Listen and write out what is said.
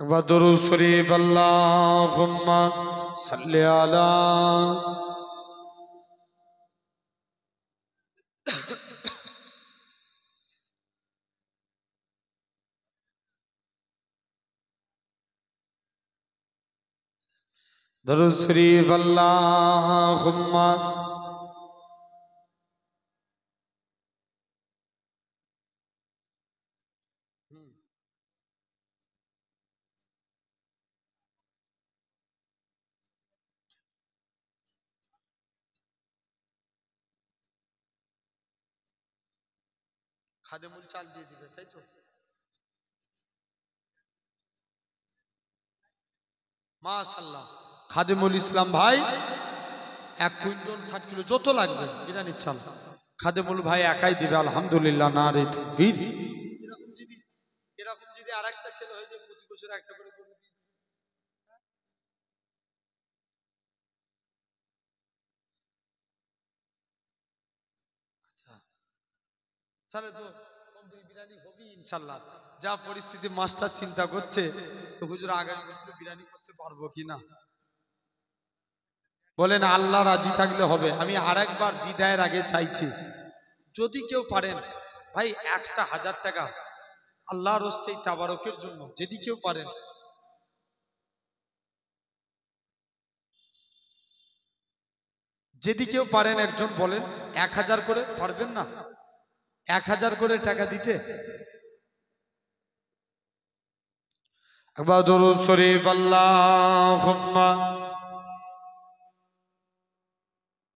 वदुरू शरीफ अल्लाहुम्मा सल्ली अला दरूद शरीफ अल्लाहुम्मा खादेमुल चाल दिए दिबे ताई तो माशाल्लाह खादेमुल इस्लाम भाई 1 কুইন্টাল 60 কিলো যত লাগবে বিরিয়ানির চাল খাদেমুল ভাই একাই দিবে আলহামদুলিল্লাহ নারে তাকবীর এরকম যদি আরেকটা ছেলে হয়ে যায় প্রতি বছর একটা করে গরু দিয়ে আচ্ছা তাহলে তো কমপ্লিট বিরিয়ানি হবে ইনশাআল্লাহ যা পরিস্থিতি মাস্টার চিন্তা করছে তো হুজুর আগামী বছর বিরিয়ানি করতে পারবো কিনা বলেন আল্লাহ রাজি থাকলে হবে আমি আরেকবার বিদায়ের আগে চাইছি যদি কেউ পারেন ভাই একটা 1000 টাকা আল্লাহর রাস্তায় তাবারকের জন্য যদি কেউ পারেন যদি কেউ পারেন একজন বলেন 1000 করে পারবেন না 1000 করে টাকা দিতে একবার দরুদ শরীফ আল্লাহুম্মা